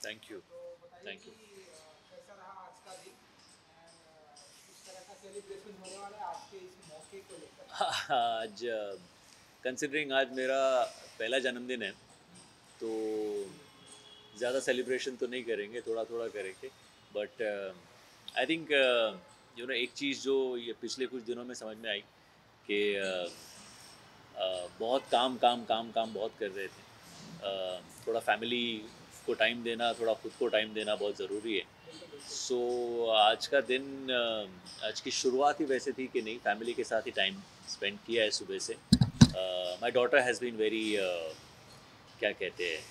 Thank you. तो बताइए thank कि यू। कैसा रहा आज का दिन एंड किस तरह का सेलिब्रेशन होने वाला है आज के इस मौके को लेकर। आज कंसिडरिंग आज मेरा पहला जन्मदिन है, तो ज़्यादा सेलिब्रेशन तो नहीं करेंगे, थोड़ा थोड़ा करेंगे। बट आई थिंक एक चीज़ जो ये पिछले कुछ दिनों में समझ में आई कि बहुत काम काम काम काम बहुत कर रहे थे। थोड़ा फैमिली को टाइम देना, थोड़ा खुद को टाइम देना बहुत ज़रूरी है। बिल्कुल बिल्कुल। सो आज का दिन, आज की शुरुआत ही वैसे थी कि नहीं, फैमिली के साथ ही टाइम स्पेंड किया है सुबह से। My daughter has been very, क्या कहते हैं,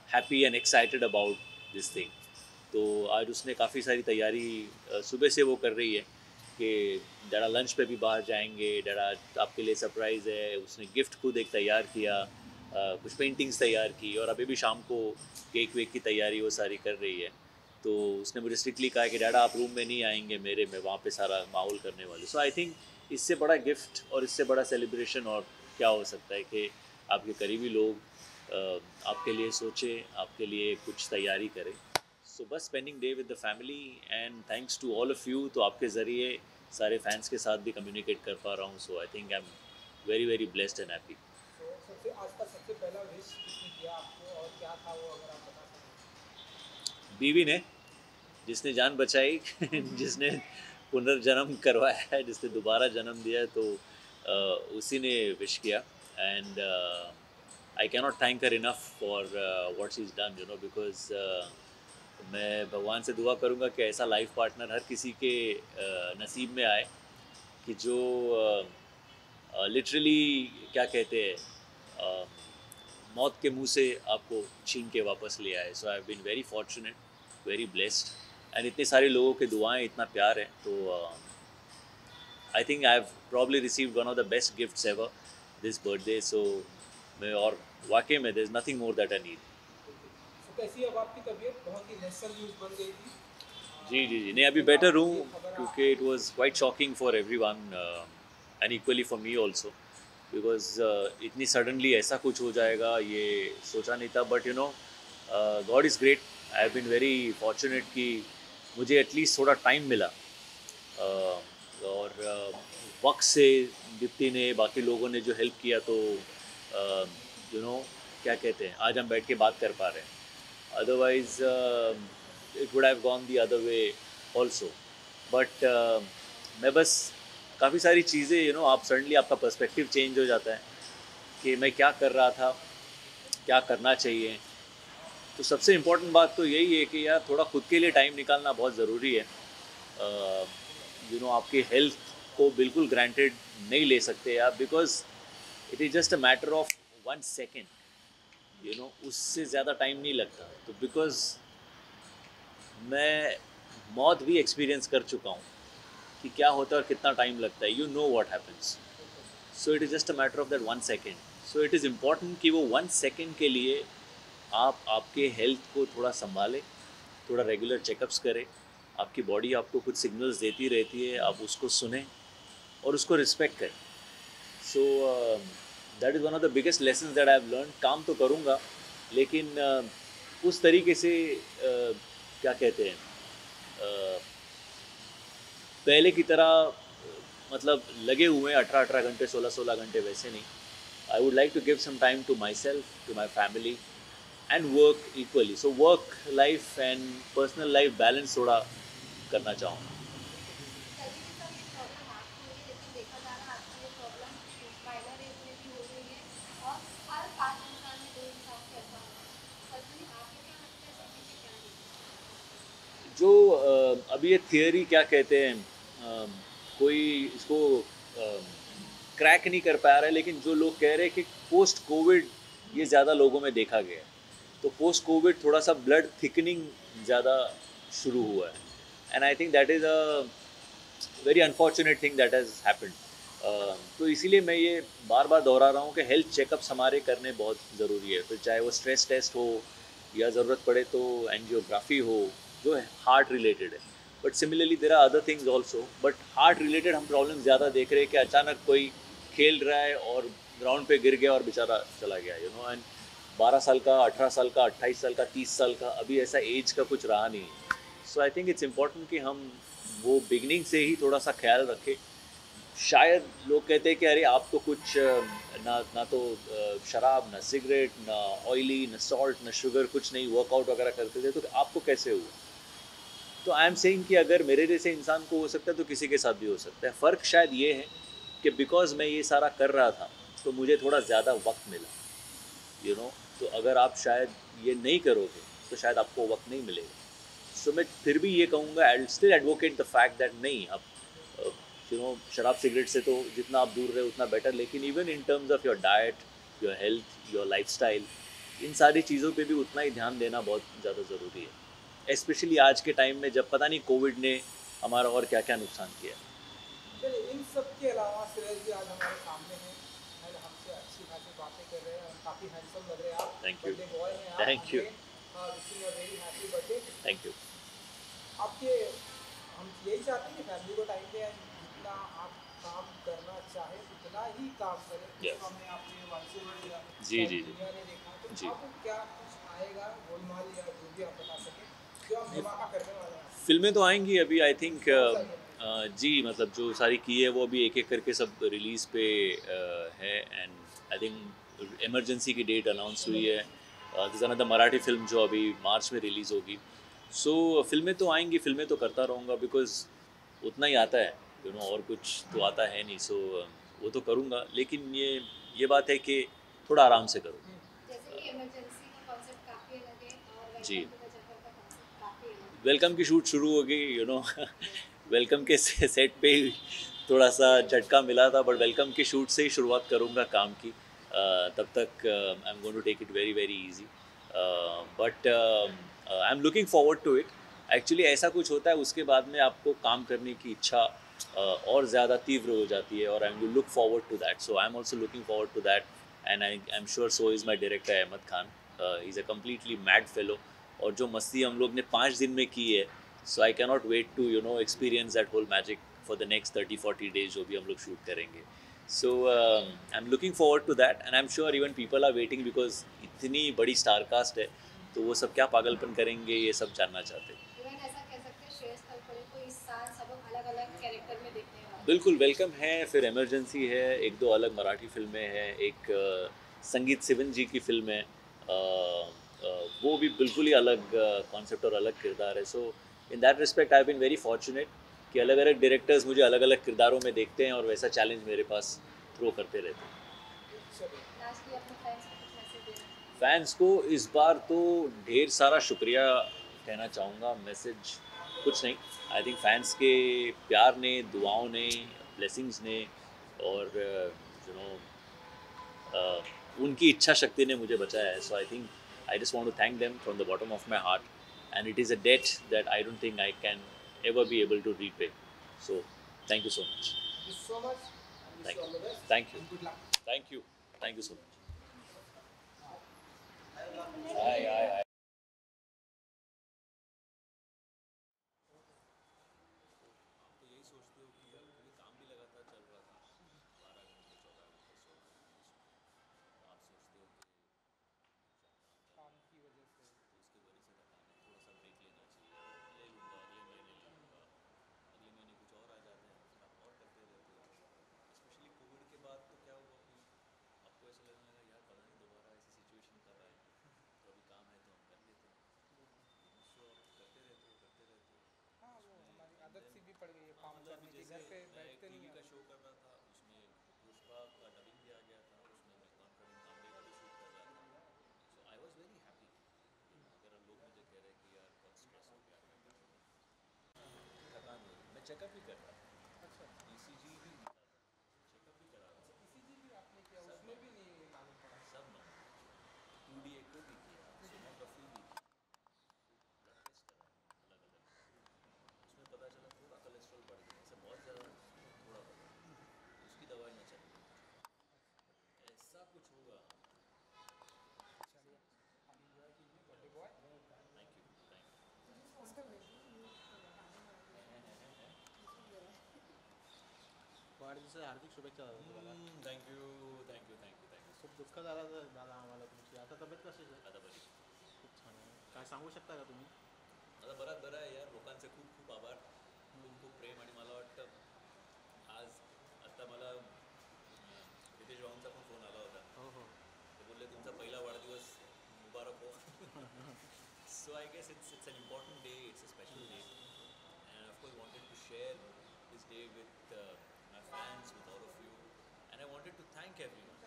happy and excited about this thing. तो आज उसने काफ़ी सारी तैयारी सुबह से वो कर रही है कि डैडा लंच पे भी बाहर जाएंगे, डैडा आपके लिए सरप्राइज़ है। उसने गिफ्ट खुद एक तैयार किया, कुछ पेंटिंग्स तैयार की, और अभी भी शाम को केक वेक की तैयारी वो सारी कर रही है। तो उसने मुझे स्ट्रिक्टली कहा कि डैडा आप रूम में नहीं आएंगे मेरे, मैं वहाँ पे सारा माहौल करने वाली। सो आई थिंक इससे बड़ा गिफ्ट और इससे बड़ा सेलिब्रेशन और क्या हो सकता है कि आपके करीबी लोग आपके लिए सोचे, आपके लिए कुछ तैयारी करें। सो बस spending day with the family, and thanks to all of you. तो आपके ज़रिए सारे फैंस के साथ भी कम्युनिकेट कर पा रहा हूँ। So I think I am very very blessed and happy. तो सबसे आज का सबसे पहला विश किसने किया आपको और क्या था वो अगर आप बता बीवी ने, जिसने जान बचाई जिसने पुनर्जन्म करवाया है, जिसने दोबारा जन्म दिया है, तो उसी ने विश किया। And I cannot thank her enough for what she is done, because मैं भगवान से दुआ करूँगा कि ऐसा लाइफ पार्टनर हर किसी के नसीब में आए कि जो लिटरली, क्या कहते हैं, अ, मौत के मुंह से आपको छीन के वापस ले आए। So I have been very fortunate, very blessed, and इतने सारे लोगों के दुआएं, इतना प्यार है। तो I think I have probably received one of the best gifts ever this birthday. So मैं और वाकई में there is nothing more that I need. बिल्कुल। तो कैसी है अब आपकी तबीयत बहुत ही नेचुरल न्यूज़ बन गई थी। जी जी जी, नहीं अभी एक बेटर ये हूँ, खबर क्योंकि it was quite shocking for everyone and equally for me also, because इतनी सडनली ऐसा कुछ हो जाएगा ये सोचा नहीं था। But God is great. I have been very fortunate कि मुझे एटलीस्ट थोड़ा टाइम मिला, और वक्त से दीप्ति ने, बाकी लोगों ने जो हेल्प किया, तो यू नो क्या कहते हैं, आज हम बैठ के बात कर पा रहे हैं। Otherwise it would have gone the other way also. But मैं बस, काफ़ी सारी चीज़ें, आप सडनली आपका पर्सपेक्टिव चेंज हो जाता है कि मैं क्या कर रहा था, क्या करना चाहिए। तो सबसे इम्पोर्टेंट बात तो यही है कि यार थोड़ा खुद के लिए टाइम निकालना बहुत ज़रूरी है। आपकी हेल्थ को बिल्कुल ग्रांटेड नहीं ले सकते आप, because it is just a matter of 1 second. उससे ज़्यादा टाइम नहीं लगता। तो बिकॉज मैं मौत भी एक्सपीरियंस कर चुका हूँ कि क्या होता है और कितना टाइम लगता है, what happens. So it is just a matter of that 1 second. So it is important कि वो 1 सेकेंड के लिए आप आपके हेल्थ को थोड़ा संभालें, थोड़ा रेगुलर चेकअप्स करें। आपकी बॉडी आपको कुछ सिग्नल्स देती रहती है, आप उसको सुने और उसको रिस्पेक्ट करें। So that is one of the biggest lessons that I have learn. काम तो करूँगा, लेकिन उस तरीके से, क्या कहते हैं, uh, पहले की तरह, मतलब लगे हुए हैं 18-18 घंटे, 16-16 घंटे, वैसे नहीं। I would like to give some time to myself, to my family, and work equally. So work life and personal life balance थोड़ा करना चाहूँगा। बिल्कुल बिल्कुल। पहले भी कभी प्रॉब्लम हार्ट की हुई है, लेकिन देखा जा रहा है आजकल ये प्रॉब्लम माइनर एज में भी हो रही है और हर 5 इंसान में 2 इंसान को ऐसा होता है। पर्सनली आपको क्या लगता है इसके पीछे क्या रीज़न है? जो अभी ये थियरी, क्या कहते हैं, कोई इसको क्रैक नहीं कर पा रहा है, लेकिन जो लोग कह रहे हैं कि पोस्ट कोविड ये ज़्यादा लोगों में देखा गया है। तो पोस्ट कोविड थोड़ा सा ब्लड थिकनिंग ज़्यादा शुरू हुआ है, and I think that is a very unfortunate thing that has happened. तो इसीलिए मैं ये बार बार दोहरा रहा हूँ कि हेल्थ चेकअप्स हमारे करने बहुत ज़रूरी है। फिर चाहे वो स्ट्रेस टेस्ट हो, या ज़रूरत पड़े तो एंजियोग्राफी हो, जो है हार्ट रिलेटेड है। But similarly there are other things also, but heart related हम प्रॉब्लम ज़्यादा देख रहे हैं कि अचानक कोई खेल रहा है और ग्राउंड पे गिर गया और बेचारा चला गया, एंड 12 साल का, 18 साल का, 28 साल का, 30 साल का, अभी ऐसा एज का कुछ रहा नहीं है। So I think it's important कि हम वो बिगनिंग से ही थोड़ा सा ख्याल रखें। शायद लोग कहते हैं कि अरे आप तो कुछ ना ना तो शराब, ना सिगरेट, ना ऑयली, ना सॉल्ट, ना शुगर, कुछ नहीं, वर्कआउट वगैरह करते थे, तो आपको कैसे हुआ? तो आई एम सेइंग कि अगर मेरे जैसे इंसान को हो सकता है तो किसी के साथ भी हो सकता है। फ़र्क शायद ये है कि बिकॉज़ मैं ये सारा कर रहा था तो मुझे थोड़ा ज़्यादा वक्त मिला, यू नो। तो अगर आप शायद ये नहीं करोगे तो शायद आपको वक्त नहीं मिलेगा। सो मैं फिर भी ये कहूँगा, I will still advocate the fact that नहीं, आप यू नो शराब सिगरेट से तो जितना आप दूर रहे उतना बेटर, लेकिन even in terms of your diet, your health, your lifestyle, इन सारी चीज़ों पे भी उतना ही ध्यान देना बहुत ज़्यादा ज़रूरी है, स्पेशली आज के टाइम में जब पता नहीं कोविड ने हमारा और क्या क्या नुकसान किया। चलिए, इन सब के अलावा श्रेयस जी आज हमारे सामने हैं और हमसे अच्छी खासी बातें कर रहे हैं और काफ़ी हैंडसम लग रहे हैं आप। Thank you. बर्थडे बॉय हैं आप। Thank you. Wishing a very happy birthday. Thank you. आपके हम यही चाहते हैं कि फैमिली को टाइम दें, जितना आप काम करना चाहें उतना ही काम करें। Yes. हमने आपने वंशुवर या जी, जी, जी। दुनिया ने देखा, तो जी। अब क्या कुछ आएगा गोलमाल या जो भी आप बता सकें जो आप धमाका करने वाले हैं? फिल्में तो आएंगी अभी, आई थिंक। कौन सा ये? जी, मतलब जो सारी की है वो अभी एक एक करके सब रिलीज़ पे है। एंड आई थिंक इमरजेंसी की डेट अनाउंस हुई है। दिस अनदर मराठी फिल्म जो अभी मार्च में रिलीज़ होगी। सो फिल्में तो आएंगी, फिल्में तो करता रहूँगा, बिकॉज उतना ही आता है, यू नो, और कुछ तो आता है नहीं। सो वो तो करूँगा, लेकिन ये बात है कि थोड़ा आराम से करूँ। जैसे कि इमरजेंसी का कॉन्सेप्ट काफ़ी अलग है और जी। वेलकम टू द जंगल का कॉन्सेप्ट काफ़ी अलग है। वेलकम की शूट शुरू हो गई, यू नो। वेलकम के सेट पे ही थोड़ा सा झटका मिला था, बट वेलकम की शूट से ही शुरुआत करूँगा काम की। तब तक I am going to take it very very easy, but I am looking forward to it. Actually ऐसा कुछ होता है, उसके बाद में आपको काम करने की इच्छा और ज़्यादा तीव्र हो जाती है, और I am look forward to that. So I am also looking forward to that, and I am sure so is my director Ahmed Khan. He is a completely mad fellow, और जो मस्ती हम लोग ने 5 दिन में की है, so I cannot wait to you know experience that whole magic for the next 30-40 days जो भी हम लोग शूट करेंगे। So I am looking forward to that, and I am sure even people are waiting, because इतनी बड़ी star cast है, तो वो सब क्या पागलपन करेंगे ये सब जानना चाहते हैं। इवन ऐसा कह सकते हैं श्रेयस तलपड़े को इस साल सब लोग अलग अलग कैरेक्टर में देखने वाले हैं। बिल्कुल, वेलकम है, फिर इमरजेंसी है, एक दो अलग मराठी फिल्में हैं, एक संगीत सिवन जी की फिल्म है, वो भी बिल्कुल ही अलग कॉन्सेप्ट और अलग किरदार है। So in that respect I have been very fortunate कि अलग अलग डायरेक्टर्स मुझे अलग अलग किरदारों में देखते हैं, और वैसा चैलेंज मेरे पास थ्रो करते रहते हैं। चलिए, लास्टली अपने फैंस को कुछ मैसेज देना चाहिए। फैंस को इस बार तो ढेर सारा शुक्रिया कहना चाहूँगा, मैसेज कुछ नहीं। आई थिंक फैंस के प्यार ने, दुआओं ने, ब्लेसिंग्स ने, और यू नो उनकी इच्छा शक्ति ने मुझे बचाया है। So I think I just want to thank them from the bottom of my heart, and it is a debt that I don't think I can ever be able to repay. So thank you so much. Thank you so much. Thank all the best. Thank you. Good luck. Thank you. Thank you so much. I तो यही सोचते हो कि यार क्योंकि काम भी लगातार चल रहा था, 12 घंटे, 14 घंटे, 16 घंटे, आप सोचते हो कि काम की वजह से तो उसके वजह से थकान है, थोड़ा सा ब्रेक लेना चाहिए, ले लूँगा, अगले महीने ले लूँगा, अगले महीने कुछ और आ जाते हैं, फिर आप और करते रहते हो। स्पेशली कोविड के बाद तो क्या हुआ कि आपको ऐसा लगने लगा यार पता नहीं दोबारा ऐसी सिचुएशन कब आए, तो अभी काम है तो हम कर लेते हैं, सो आप करते रहते हो, करते रहते हो। हाँ, वो उसमें हमारी एंड आदत देन सी भी पड़ गई है काम मतलब करने की, जैसे घर पे मैं एक बैठते नहीं टीवी का हैं। शो कर रहा था, उसमें पुष्पा का डबिंग भी आ गया था, उसमें मैं कॉन्फिडेंट कामरे का भी शूट कर रहा था। So I was very happy, you know. अगर लोग मुझे कह रहे हैं कि यार बहुत स्ट्रेस हो गया, क्या कर रहे हो, थकान हो रही, मैं चेकअप भी कर रहा था, अच्छा, ईसीजी भी दिखा था, चेकअप भी करा रहा था, ईसीजी भी आपने किया, सब उसमें भी नहीं मालूम पड़ा? सब नॉर्मल, 2D एको भी किया, सोनोग्राफी भी की, ब्लड टेस्ट कराए अलग अलग, उसमें पता चला थोड़ा कोलेस्ट्रॉल बढ़ गया, ऐसा बहुत ज़्यादा नहीं, थोड़ा बढ़ा, तो उसकी दवाइयाँ चल रही हैं। ऐसा कुछ होगा। चलिए, आप इंजॉय कीजिए birthday boy. Thank you. Thank उसका म्यूट वाढदिवसाच्या हार्दिक शुभेच्छा दादा तुम्हाला. You. Thank you. Thank you. Thank you. खूप दुःख झालं दादा आम्हाला तुमच्या ओके, आता तब्येत कशी आहे? आता बरी. खूप छान आहे. काय सांगू शकता का तुम्ही? आता बरं आहे यार. लोकांचे खूप खूप आभार, खूप खूप प्रेम. आणि मला वाटतं आज आत्ता मला रितेश भाऊंचा पण फोन आला होता. हो हो. ते बोलले तुमचा पहिला वाढदिवस मुबारक हो. So I guess it's an important day, it's a special day, and of course wanted to share this day with my fans, with all of you, and I wanted to thank everyone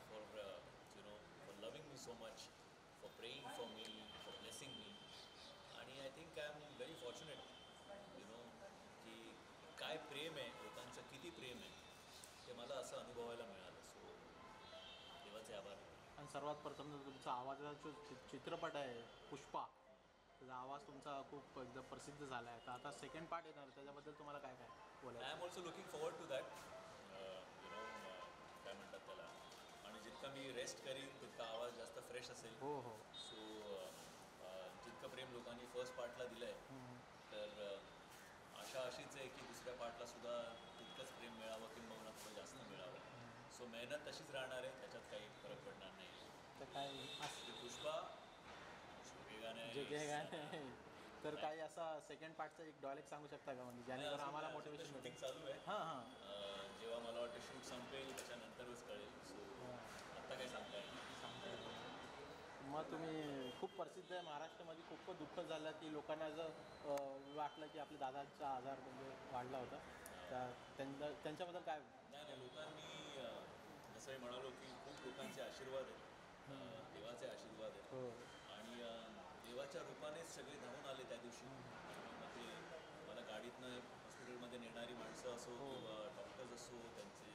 for for loving me so much, for praying for me, for blessing me. आणि I think I am very fortunate की काय प्रेम आहे, लोकांचं किती प्रेम आहे ते मला असं अनुभवायला मिळालं. सो देवाचे आभार. आणि सर्वात प्रथम जो तुमचा आवाजाचा जो चित्रपट आहे पुष्पा, त्याचा आवाज तुमचा खूप एकदम प्रसिद्ध झाला आहे. तर आता सेकंड पार्ट येणार, त्याच्याबद्दल तुम्हाला काय काय आय बोलायचं? Am also looking forward to that. काय म्हणतात त्याला, आणि जितका मी रेस्ट करीन तितका आवाज जास्त फ्रेश असेल. हो हो. सो जितकं प्रेम लोकांनी फर्स्ट पार्टला दिलं आहे, तर आशा अशीच आहे की दुसऱ्या पार्टला सुद्धा तितकंच प्रेम मिळावं किंबहुना थोडं जास्त मिळावं. सो मेहनत तशीच राहणार आहे, त्याच्यात काही फरक पडणार नाही. तर काय ते पुष्पा वेगाने जे काही गाणं आहे, तर काही असा सेकंड पार्टचा एक डायलॉग सांगू शकता का, म्हणजे ज्यानेकरून आम्हाला मोटिवेशन शूटिंग मिळेल? चालू आहे. हां हां. जेव्हा मला वाटतं शूट संपेल त्याच्यानंतरच कळेल. सो आत्ता काही सांगता येईल नाही. मग तुम्ही खूप प्रसिद्ध आहे महाराष्ट्रामध्ये, खूप दुःख झालं की लोकांना असं वाटलं की आपल्या दादाचा आजार म्हणजे वाढला होता, त्यांच्याबद्दल काय? नाही, लोकांनी जसं मी म्हणालो की खूप लोकांचे आशीर्वाद आहेत, देवाचे आशीर्वाद आहेत. हो. आणि देवाच्या रूपानेच सगळे धावून आले त्या दिवशी. मग ते मला गाडीतनं हॉस्पिटलमध्ये नेणारी माणसं असो किंवा डॉक्टर्स असो, त्यांचे